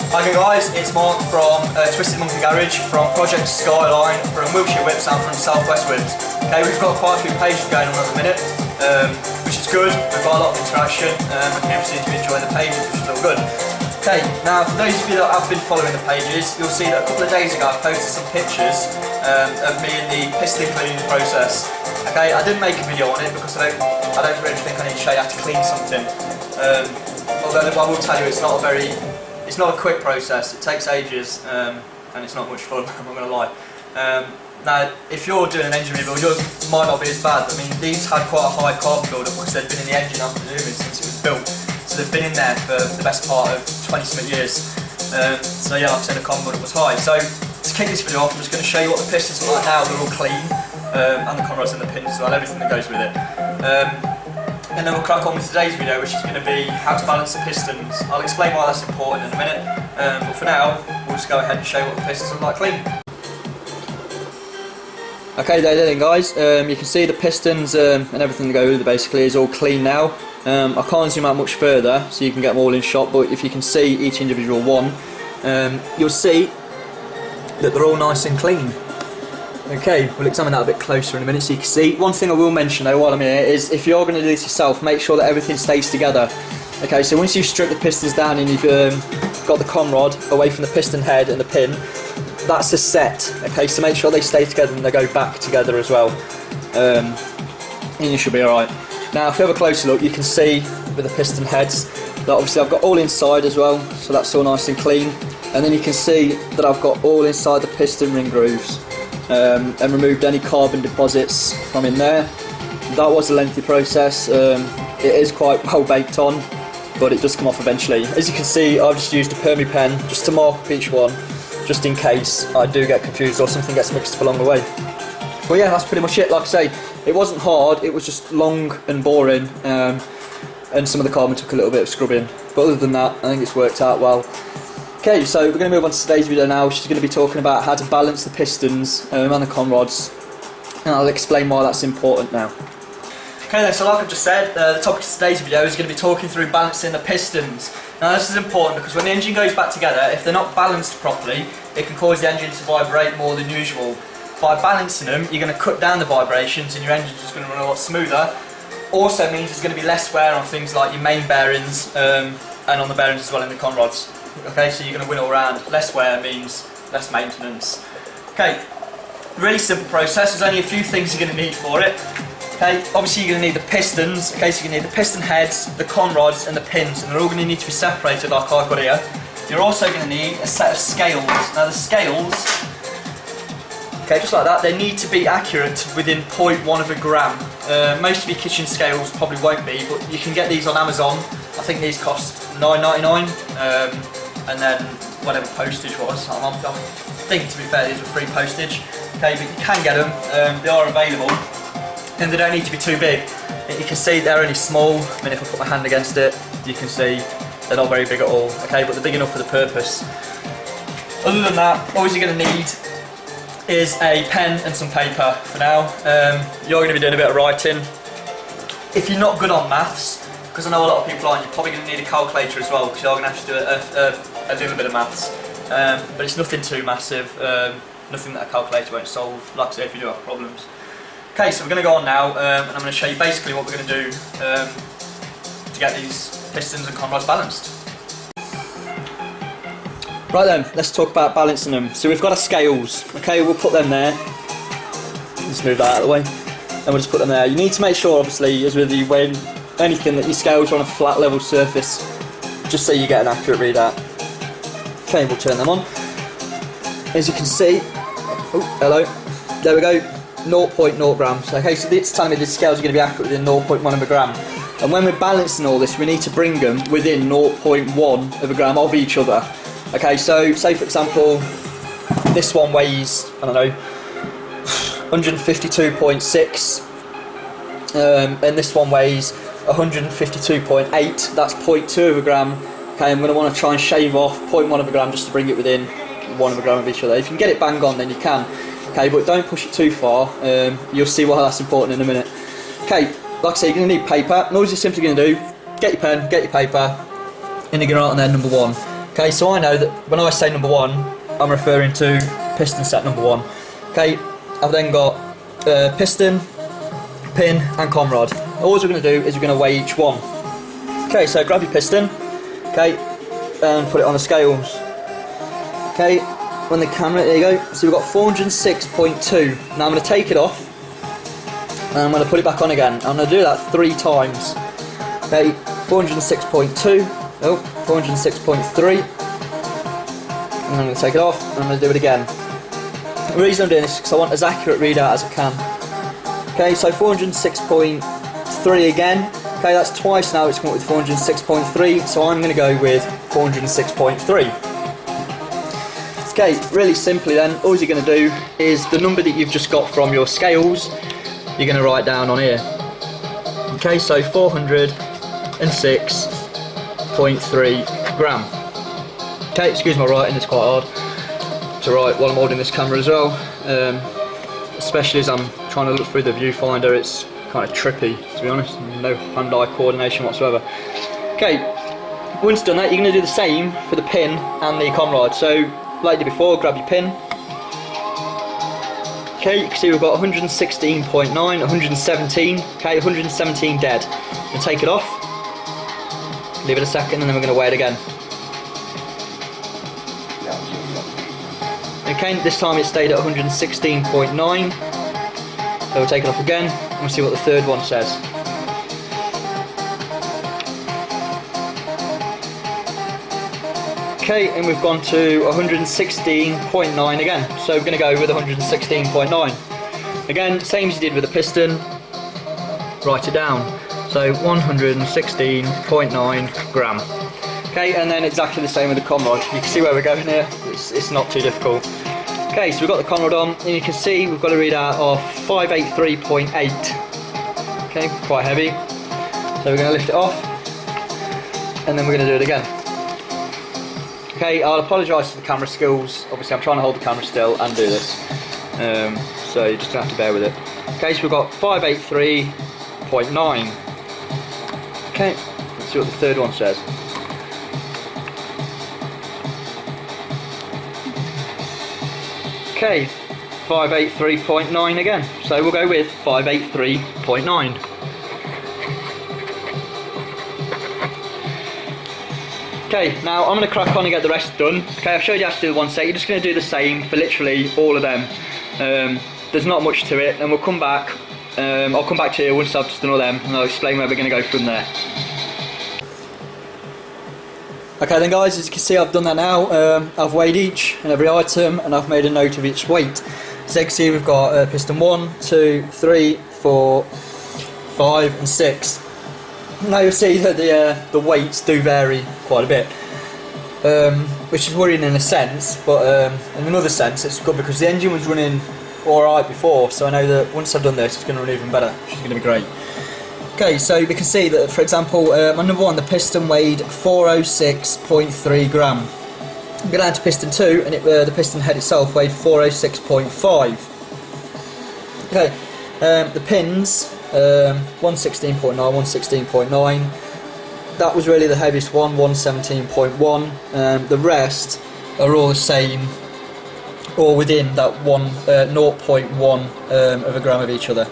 Hi guys, it's Mark from Twisted Monkey Garage, from Project Skyline, from Wiltshire Whips and from Southwest Whips. Okay, we've got quite a few pages going on at the minute, which is good. We've got a lot of interaction, and people seem to be enjoying the pages, which is all good. Okay, now for those of you that have been following the pages, you'll see that a couple of days ago I posted some pictures of me in the piston cleaning process. Okay, I didn't make a video on it because I don't really think I need to show you how to clean something. Although I will tell you it's not a quick process. It takes ages and it's not much fun. I'm not going to lie. Now, if you're doing an engine rebuild, yours might not be as bad. I mean, these had quite a high carbon build-up because they'd been in the engine, I'm presuming, since it was built. So they've been in there for the best part of 20-something years. So yeah, like I said, the carbon build-up was high. So to kick this video off, I'm just going to show you what the pistons are like now. They're all clean, and the conrods and the pins as well, everything that goes with it. And then we'll crack on with today's video, which is going to be how to balance the pistons. I'll explain why that's important in a minute, but for now, we'll just go ahead and show you what the pistons look like clean. Okay, there then guys, you can see the pistons and everything that goes with it basically is all clean now. I can't zoom out much further so you can get them all in shot, but if you can see each individual one, you'll see that they're all nice and clean. Okay, we'll examine that a bit closer in a minute so you can see. One thing I will mention though while I'm here is if you're going to do this yourself, make sure that everything stays together. Okay, so once you've stripped the pistons down and you've got the conrod away from the piston head and the pin, that's a set. Okay, so make sure they stay together and they go back together as well. And you should be alright. Now if you have a closer look, you can see with the piston heads that obviously I've got all inside as well, so that's all nice and clean. And then you can see that I've got all inside the piston ring grooves. And removed any carbon deposits from in there. That was a lengthy process. It is quite well baked on, but it does come off eventually. As you can see, I've just used a permy pen just to mark up each one, just in case I do get confused or something gets mixed up along the way. But yeah, that's pretty much it. Like I say, it wasn't hard, it was just long and boring, and some of the carbon took a little bit of scrubbing. But other than that, I think it's worked out well. Okay, so we're going to move on to today's video now, which is going to be talking about how to balance the pistons and the conrods, and I'll explain why that's important now. Okay then, so like I've just said, the topic of today's video is going to be talking through balancing the pistons. Now this is important because when the engine goes back together, if they're not balanced properly, it can cause the engine to vibrate more than usual. By balancing them, you're going to cut down the vibrations and your engine's just going to run a lot smoother. Also means there's going to be less wear on things like your main bearings and on the bearings as well in the conrods. Okay, so you're going to win all round. Less wear means less maintenance. Okay, really simple process. There's only a few things you're going to need for it. Okay, obviously you're going to need the pistons. Okay, so you're going to need the piston heads, the conrods and the pins, and they're all going to need to be separated like I've got here. You're also going to need a set of scales. Now the scales, okay, just like that, they need to be accurate to within 0.1 of a gram. Most of your kitchen scales probably won't be, but you can get these on Amazon. I think these cost $9.99. And then whatever postage was. I think, to be fair, these were free postage. Okay, but you can get them. They are available, and they don't need to be too big. You can see they're only small. I mean, if I put my hand against it, you can see they're not very big at all. Okay, but they're big enough for the purpose. Other than that, all you're going to need is a pen and some paper for now. You're going to be doing a bit of writing. If you're not good on maths, because I know a lot of people aren't, you're probably going to need a calculator as well, because you're going to have to do a little bit of maths. But it's nothing too massive, nothing that a calculator won't solve, like I say, if you do have problems. Okay, so we're going to go on now, and I'm going to show you basically what we're going to do to get these pistons and conrods balanced. Right then, let's talk about balancing them. So we've got our scales, okay, we'll put them there. Just move that out of the way, and we'll just put them there. You need to make sure, obviously, as with you weighing anything, that your scales are on a flat level surface, just so you get an accurate readout. Okay, we'll turn them on. As you can see, oh, hello, there we go, 0.0 grams. Okay, so it's telling me the scales are going to be accurate within 0.1 of a gram. And when we're balancing all this, we need to bring them within 0.1 of a gram of each other. Okay, so say for example, this one weighs, I don't know, 152.6, and this one weighs 152.8, that's 0.2 of a gram. Okay, I'm going to want to try and shave off 0.1 of a gram just to bring it within 1 of a gram of each other. If you can get it bang on, then you can. Okay, but don't push it too far. You'll see why that's important in a minute. Okay, like I say, you're going to need paper, and all you're simply going to do, get your pen, get your paper, and you're going to write on there number 1. Okay, so I know that when I say number 1, I'm referring to piston set number 1. Okay, I've then got piston, pin and conrod. All we're going to do is we're going to weigh each one. Okay, so grab your piston, okay, and put it on the scales. Okay, on the camera, there you go. So we've got 406.2. Now I'm going to take it off and I'm going to put it back on again. I'm going to do that 3 times. Okay, 406.2, oh, 406.3. And I'm going to take it off and I'm going to do it again. The reason I'm doing this is because I want as accurate readout as I can. Okay, so 406.3 again. Okay, that's twice now it's come up with 406.3, so I'm going to go with 406.3. Okay, really simply then, all you're going to do is the number that you've just got from your scales, you're going to write down on here. Okay, so 406.3 gram. Okay, excuse my writing, it's quite hard to write while I'm holding this camera as well. Especially as I'm trying to look through the viewfinder, it's kind of trippy, to be honest. No hand-eye coordination whatsoever. Okay, once done that, you're going to do the same for the pin and the conrod. So, like you did before, grab your pin. Okay, you can see we've got 116.9, 117. Okay, 117 dead. We'll take it off, leave it a second, and then we're going to weigh it again. Okay, this time it stayed at 116.9. So we'll take it off again and we'll see what the third one says. Okay, and we've gone to 116.9 again. So we're going to go with 116.9. Again, same as you did with the piston, write it down. So 116.9 gram. Okay, and then exactly the same with the conrod. You can see where we're going here, it's not too difficult. Okay, so we've got the conrod on, and you can see we've got a readout of 583.8. Okay, quite heavy. So we're going to lift it off, and then we're going to do it again. Okay, I'll apologise for the camera skills. Obviously, I'm trying to hold the camera still and do this. So you're just going to have to bear with it. Okay, so we've got 583.9. Okay, let's see what the third one says. Okay, 583.9 again, so we'll go with 583.9. Okay, now I'm going to crack on and get the rest done. Okay, I've showed you how to do the one set. You're just going to do the same for literally all of them. There's not much to it, and we'll come back. I'll come back to you once I've just done all them, and I'll explain where we're going to go from there. Okay then guys, as you can see I've done that now. I've weighed each and every item and I've made a note of each weight. So you can see we've got piston 1, 2, 3, 4, 5 and 6. Now you'll see that the weights do vary quite a bit, which is worrying in a sense, but in another sense it's good because the engine was running alright before, so I know that once I've done this it's going to run even better, which is going to be great. Okay, so we can see that, for example, on number 1 the piston weighed 406.3 gram. We go down to piston 2 and the piston head itself weighed 406.5. Okay, the pins, 116.9, 116.9. That was really the heaviest one, 117.1. The rest are all the same, or within that 0.1 of a gram of each other.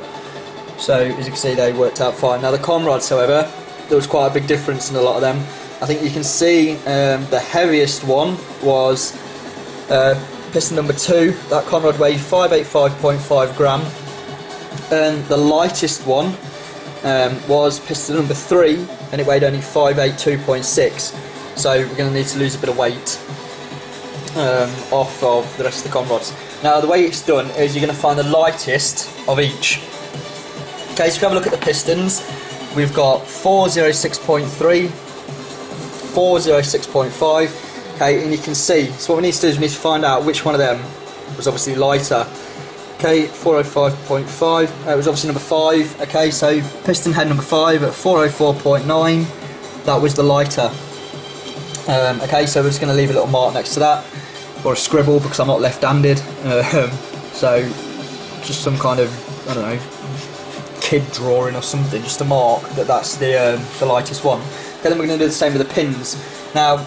So as you can see they worked out fine. Now the conrods, however, there was quite a big difference in a lot of them. I think you can see the heaviest one was piston number 2. That conrod weighed 585.5 gram, and the lightest one was piston number 3, and it weighed only 582.6. So we're going to need to lose a bit of weight off of the rest of the conrods. Now the way it's done is you're going to find the lightest of each. Okay, so if you have a look at the pistons, we've got 406.3, 406.5, okay, and you can see, so what we need to do is we need to find out which one of them was obviously lighter. Okay, 405.5, it was obviously number 5, okay, so piston head number 5 at 404.9, that was the lighter. Okay, so we're just going to leave a little mark next to that, or a scribble because I'm not left-handed, so just some kind of, I don't know, kid drawing or something, just to mark that that's the lightest one. Okay, then we're going to do the same with the pins. Now,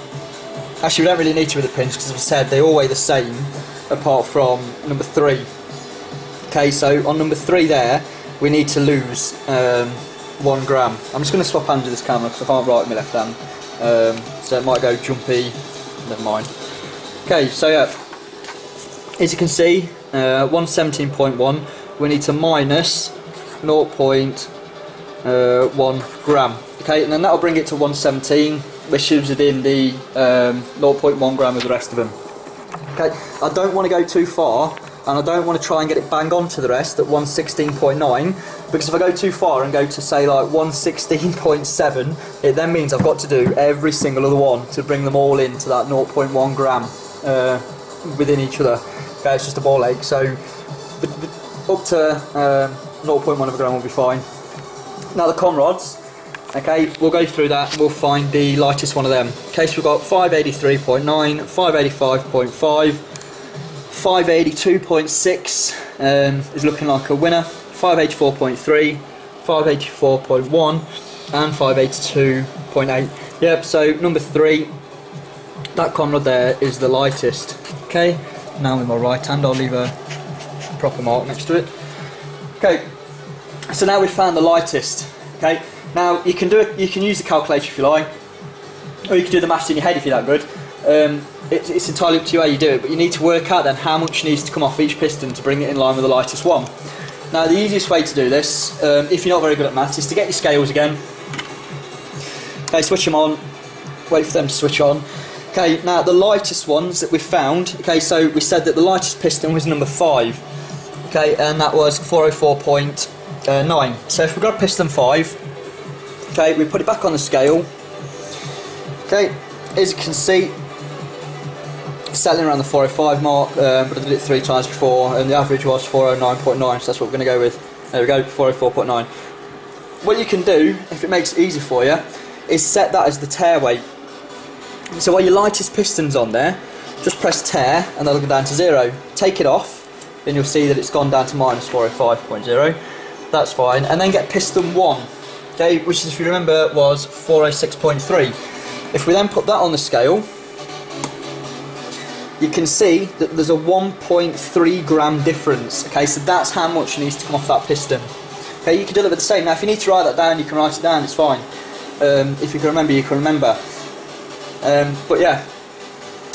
Actually, we don't really need to with the pins because, as I said, they all weigh the same apart from number 3. Okay, so on number 3 there, we need to lose 1 gram. I'm just going to swap hands with this camera because I can't write with my left hand, so it might go jumpy. Never mind. Okay, so yeah, as you can see, 117.1. We need to minus 0.1 gram. Okay, and then that'll bring it to 117, which is within the 0.1 gram of the rest of them. Okay, I don't want to go too far, and I don't want to try and get it bang on to the rest at 116.9, because if I go too far and go to say like 116.7, it then means I've got to do every single other one to bring them all into that 0.1 gram within each other. Okay, it's just a ball ache, so up to 0.1 of a gram will be fine. Now the con rods, okay, we'll go through that and we'll find the lightest one of them. Okay, so we've got 583.9, 585.5, 582.6 is looking like a winner, 584.3, 584.1 and 582.8. Yep, so number 3, that con rod there is the lightest. Okay, now with my right hand I'll leave a proper mark next to it. Okay, so now we've found the lightest. Okay, now you can do it. You can use the calculator if you like, or you can do the maths in your head if you're that good. It's entirely up to you how you do it, but you need to work out then how much needs to come off each piston to bring it in line with the lightest one. Now the easiest way to do this, if you're not very good at maths, is to get your scales again. Okay, switch them on, wait for them to switch on. Okay, now the lightest ones that we found, okay, so we said that the lightest piston was number 5, okay, and that was 404.9. So if we've got piston 5, okay, we put it back on the scale, okay, as you can see, settling around the 405 mark, but I did it 3 times before, and the average was 409.9, so that's what we're going to go with. There we go, 404.9. What you can do, if it makes it easy for you, is set that as the tear weight. So while your lightest piston's on there, just press tear and that'll go down to 0. Take it off and you'll see that it's gone down to minus 405.0. That's fine. And then get piston 1, okay, which if you remember was 406.3. If we then put that on the scale, you can see that there's a 1.3 gram difference. Okay, so that's how much needs to come off that piston. Okay, you can do it with the same. Now if you need to write that down, you can write it down, it's fine. If you can remember, you can remember. But yeah,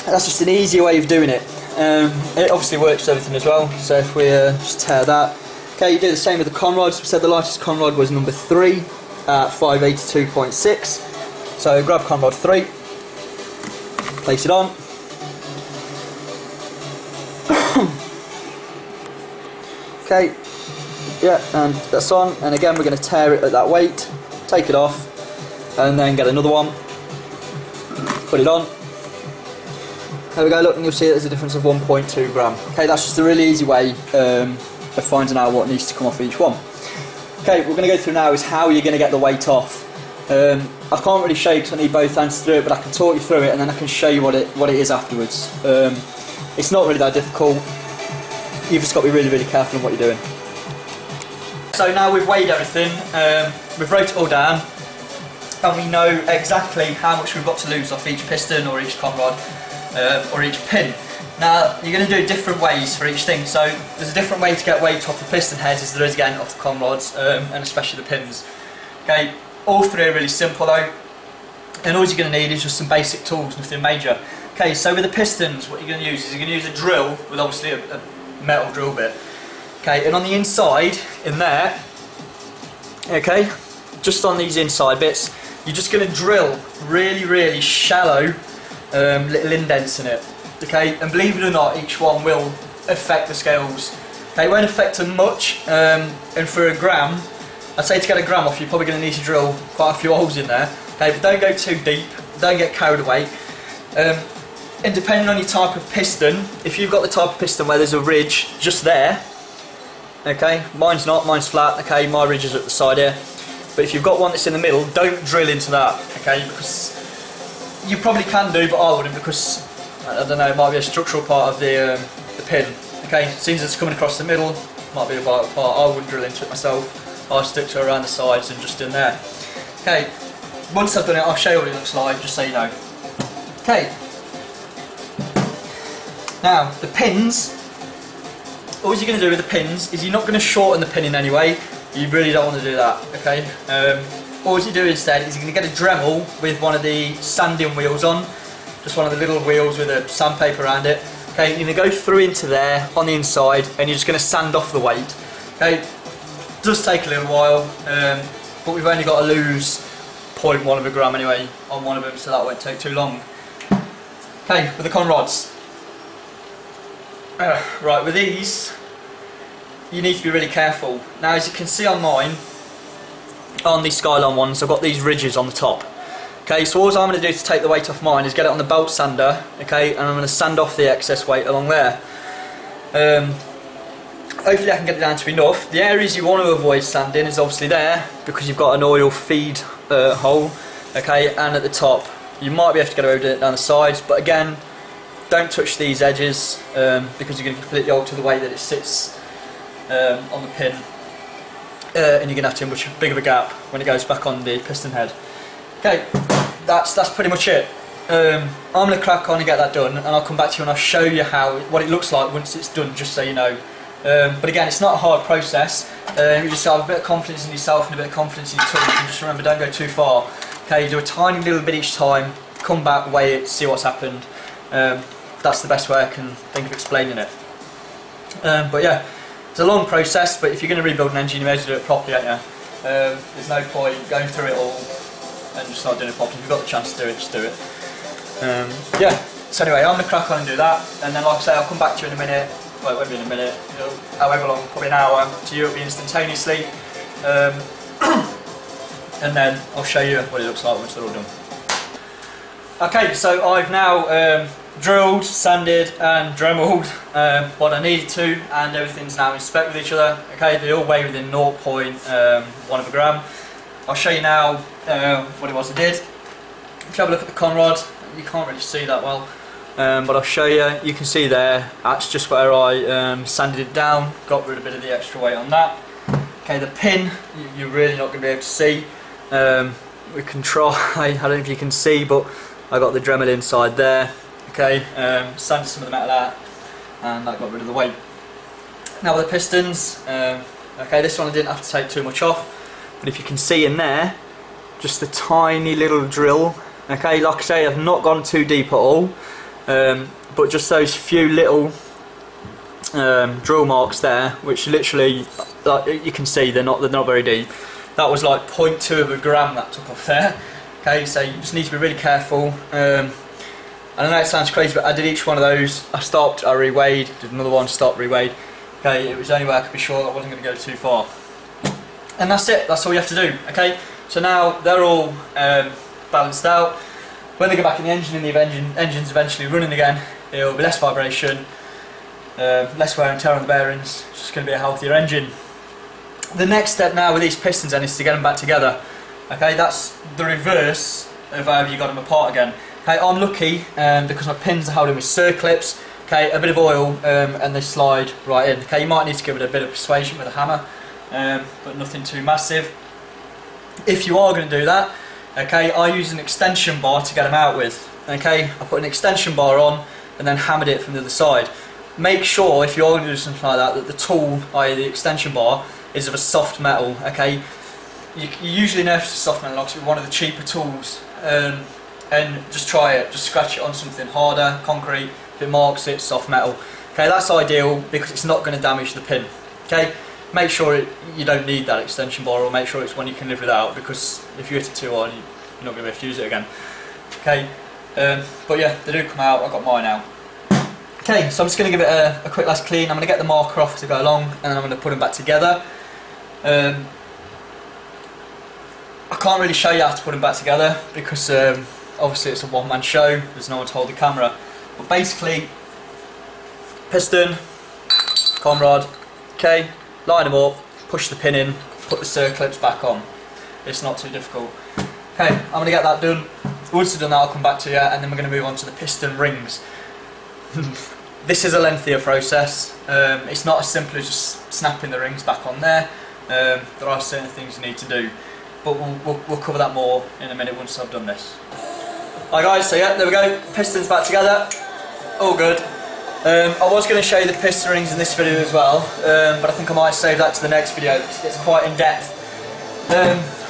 that's just an easier way of doing it. It obviously works with everything as well, so if we just tear that. Okay, you do the same with the con rods. We said the lightest con rod was number 3 at 582.6. So grab con rod 3, place it on. Okay, yeah, and that's on, and again we're going to tear it at that weight, take it off, and then get another one. Put it on. There we go, look, and you'll see there's a difference of 1.2 gram. Okay, that's just a really easy way of finding out what needs to come off each one. Okay, what we're going to go through now is how you're going to get the weight off. I can't really show you because I need both hands to do it, but I can talk you through it and then I can show you what it is afterwards. It's not really that difficult. You've just got to be really, really careful on what you're doing. So now we've weighed everything, we've wrote it all down, and we know exactly how much we've got to lose off each piston or each con rod or each pin. Now you're going to do it different ways for each thing, so there's a different way to get weight off the piston heads as there is again off the con rods and especially the pins. Okay, all 3 are really simple though, and all you're going to need is just some basic tools, nothing major. Okay, so with the pistons what you're going to use is you're going to use a drill with obviously a metal drill bit. Okay, and on the inside in there, okay, just on these inside bits, you're just going to drill really, really shallow little indents in it. Okay, and believe it or not, each one will affect the scales. Okay, it won't affect them much, and for a gram, I'd say to get a gram off, you're probably going to need to drill quite a few holes in there. Okay, but don't go too deep, don't get carried away. And depending on your type of piston, if you've got the type of piston where there's a ridge just there, okay, mine's not, mine's flat, okay, my ridge is at the side here, but if you've got one that's in the middle, don't drill into that, okay, because you probably can do, but I wouldn't, because, I don't know, it might be a structural part of the pin, okay, since it's coming across the middle, might be a vital part, I wouldn't drill into it myself, I stick to around the sides and just in there. Okay, once I've done it, I'll show you what it looks like, just so you know. Okay. Now, the pins, all you're going to do with the pins is you're not going to shorten the pin in any way. You really don't want to do that, okay? All you do instead is you're going to get a Dremel with one of the sanding wheels on, just one of the little wheels with a sandpaper around it. Okay, you're going to go through into there on the inside and you're just going to sand off the weight. Okay, it does take a little while, but we've only got to lose 0.1 of a gram anyway on one of them, so that won't take too long. Okay, with the con rods. Right, with these, you need to be really careful. Now, as you can see on mine, on these Skyline ones, I've got these ridges on the top. Okay, so all I'm going to do to take the weight off mine is get it on the belt sander, okay, and I'm going to sand off the excess weight along there. Hopefully I can get it down to enough. The areas you want to avoid sanding is obviously there, because you've got an oil feed hole, okay, and at the top. You might be able to get away with it down the sides, but again, don't touch these edges, because you're going to completely alter the way that it sits on the pin, and you're going to have to much bigger of a gap when it goes back on the piston head. Okay, that's pretty much it. I'm going to crack on and get that done, and I'll come back to you and I'll show you what it looks like once it's done, just so you know. But again, it's not a hard process. You just have a bit of confidence in yourself and a bit of confidence in your tools, and just remember, don't go too far. Okay, do a tiny little bit each time, come back, weigh it, see what's happened. That's the best way I can think of explaining it. But yeah, it's a long process, but if you're going to rebuild an engine, you may have to do it properly, aren't you? There's no point going through it all and just not doing it properly. If you've got the chance to do it, just do it. Yeah, so anyway, I'm going to crack on and do that, and then like I say, I'll come back to you in a minute. Well, it won't be in a minute, however long, probably an hour. To you it'll be instantaneously, and then I'll show you what it looks like once they're all done. Okay, so I've now drilled, sanded and dremeled what I needed to, and everything's now in spec with each other. Okay, they all weigh within 0.1 of a gram. I'll show you now what it was I did. If you have a look at the con rod, you can't really see that well, but I'll show you. You can see there, that's just where I sanded it down, got rid of a bit of the extra weight on that. Okay, the pin, you're really not going to be able to see. We can try, I don't know if you can see, but I got the Dremel inside there. Okay, sanded some of the metal out, and that got rid of the weight. Now with the pistons, okay, this one I didn't have to take too much off, but if you can see in there, just the tiny little drill. Okay, like I say, I've not gone too deep at all, but just those few little drill marks there, which literally, like you can see, they're not very deep. That was like 0.2 of a gram that took off there. Okay, so you just need to be really careful. I know it sounds crazy, but I did each one of those. I stopped, I reweighed, did another one, stopped, reweighed. Okay, it was the only way I could be sure that I wasn't going to go too far. And that's it, that's all you have to do. Okay, so now they're all balanced out. When they go back in the engine and the engine's eventually running again, it'll be less vibration, less wear and tear on the bearings. It's just going to be a healthier engine. The next step now with these pistons then is to get them back together. Okay, that's the reverse of how you got them apart again. Okay, I'm lucky because my pins are held in with circlips. Okay, a bit of oil and they slide right in. Okay, you might need to give it a bit of persuasion with a hammer, but nothing too massive. If you are going to do that, okay, I use an extension bar to get them out with. Okay, I put an extension bar on and then hammered it from the other side. Make sure, if you're going to do something like that, that the tool, i.e. the extension bar, is of a soft metal. Okay, you usually know if it's a soft metal, obviously one of the cheaper tools, and just try it, just scratch it on something harder, concrete. If it marks it, soft metal. Okay, that's ideal because it's not going to damage the pin. Okay, make sure you don't need that extension bar, or make sure it's one you can live without, because if you hit it too hard, you're not going to be able to use it again. Okay, but yeah, they do come out. I've got mine out. Okay, so I'm just going to give it a quick last clean. I'm going to get the marker off to go along, and then I'm going to put them back together. I can't really show you how to put them back together because obviously it's a one-man show, there's no one to hold the camera. But basically, piston, con rod, okay, line them up, push the pin in, put the circlips back on. It's not too difficult. Okay, I'm going to get that done. Once I've done that, I'll come back to you, and then we're going to move on to the piston rings. This is a lengthier process. It's not as simple as just snapping the rings back on there. There are certain things you need to do, but we'll cover that more in a minute once I've done this. Hi guys, so yeah, there we go, pistons back together, all good. I was going to show you the piston rings in this video as well, but I think I might save that to the next video because it gets quite in depth.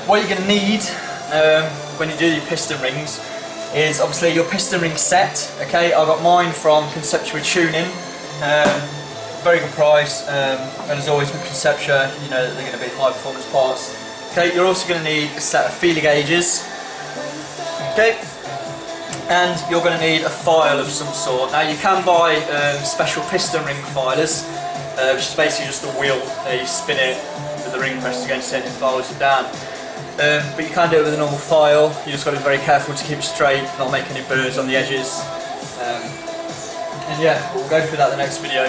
What you're going to need when you do your piston rings is obviously your piston ring set. Okay, I got mine from Conceptual Tuning, very good price, and as always with Conceptua, you know that they're going to be high performance parts. Okay, you're also going to need a set of feeler gauges. Okay. And you're going to need a file of some sort. Now you can buy special piston ring filers, which is basically just a wheel. You spin it with the ring pressed against it and it files it down. But you can do it with a normal file. You just got to be very careful to keep it straight, not make any burrs on the edges. And yeah, we'll go through that in the next video.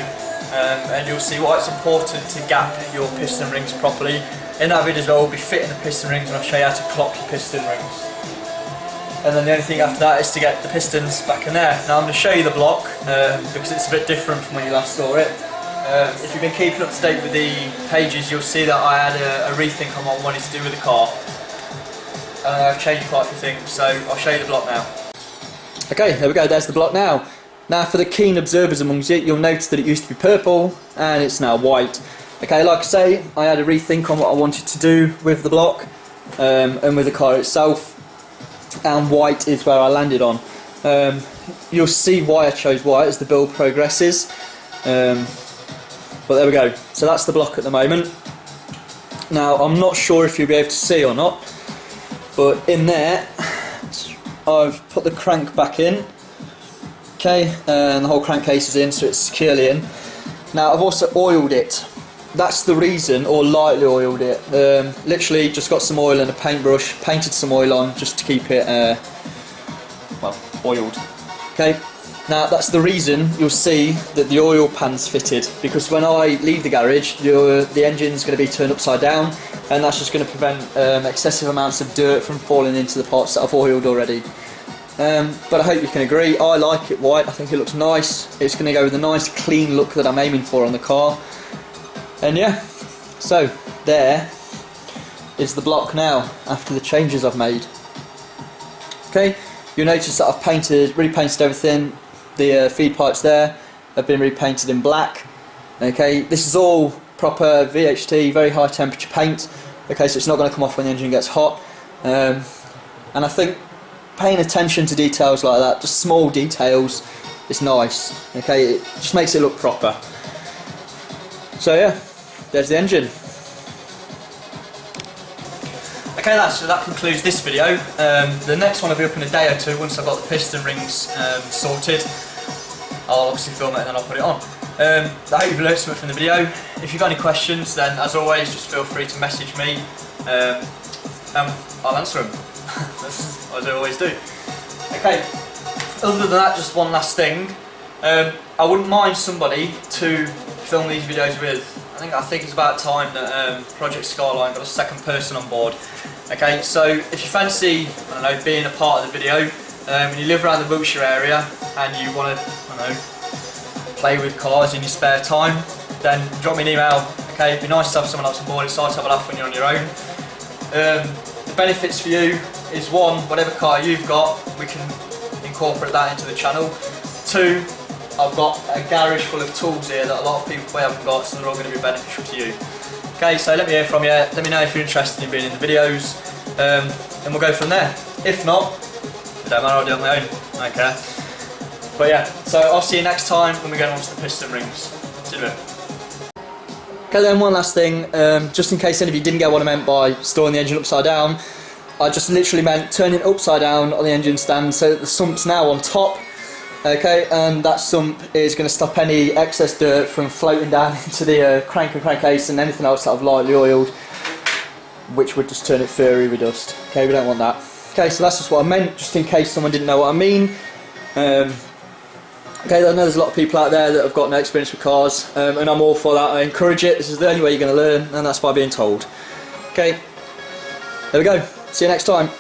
And you'll see why it's important to gap your piston rings properly. In that video as well, we'll be fitting the piston rings and I'll show you how to clock your piston rings. And then the only thing after that is to get the pistons back in there. Now I'm going to show you the block because it's a bit different from when you last saw it. If you've been keeping up to date with the pages, you'll see that I had a rethink on what I wanted to do with the car. I've changed quite a few things, so I'll show you the block now. Okay, there we go, there's the block now. Now for the keen observers amongst you, you'll notice that it used to be purple and it's now white. Okay, like I say, I had a rethink on what I wanted to do with the block and with the car itself. And white is where I landed on. You'll see why I chose white as the build progresses. But there we go. So that's the block at the moment. Now I'm not sure if you'll be able to see or not, but in there I've put the crank back in. Okay, and the whole crankcase is in, so it's securely in. Now I've also oiled it. That's the reason, or lightly oiled it. Literally just got some oil and a paintbrush, painted some oil on just to keep it, well, oiled. Okay, now that's the reason you'll see that the oil pan's fitted, because when I leave the garage, the engine's going to be turned upside down, and that's just going to prevent excessive amounts of dirt from falling into the parts that I've oiled already. But I hope you can agree, I like it white, I think it looks nice. It's going to go with a nice clean look that I'm aiming for on the car. And yeah, so there is the block now after the changes I've made. Okay, you'll notice that I've repainted everything. The feed pipes there have been repainted in black. Okay, this is all proper VHT, very high temperature paint. Okay, so it's not going to come off when the engine gets hot. And I think paying attention to details like that, just small details, is nice. Okay, it just makes it look proper. So yeah, there's the engine. Okay, so that concludes this video. The next one will be up in a day or two once I've got the piston rings sorted. I'll obviously film it and then I'll put it on. I hope you've learned something from the video. If you've got any questions, then as always just feel free to message me and I'll answer them, as I always do. Okay, other than that, just one last thing. I wouldn't mind somebody to film these videos with. I think it's about time that Project Skyline got a second person on board. Okay, so if you fancy, I don't know, being a part of the video, and you live around the Wiltshire area and you want to, I don't know, play with cars in your spare time, then drop me an email. Okay, it'd be nice to have someone else on board. It's nice to have a laugh when you're on your own. The benefits for you is one, whatever car you've got, we can incorporate that into the channel. Two, I've got a garage full of tools here that a lot of people probably haven't got, so they're all going to be beneficial to you. Okay, so let me hear from you, let me know if you're interested in being in the videos, and we'll go from there. If not, it don't matter, I'll do it on my own, I don't care. But yeah, so I'll see you next time when we get on to the piston rings. See you in a bit. Okay then, one last thing, just in case any of you didn't get what I meant by storing the engine upside down, I just literally meant turning it upside down on the engine stand so that the sump's now on top. Okay, and that sump is going to stop any excess dirt from floating down into the crank and crankcase and anything else that I've lightly oiled, which would just turn it furry with dust. Okay, we don't want that. Okay, so that's just what I meant, just in case someone didn't know what I mean. Okay, I know there's a lot of people out there that have got no experience with cars, and I'm all for that. I encourage it. This is the only way you're going to learn, and that's by being told. Okay, there we go. See you next time.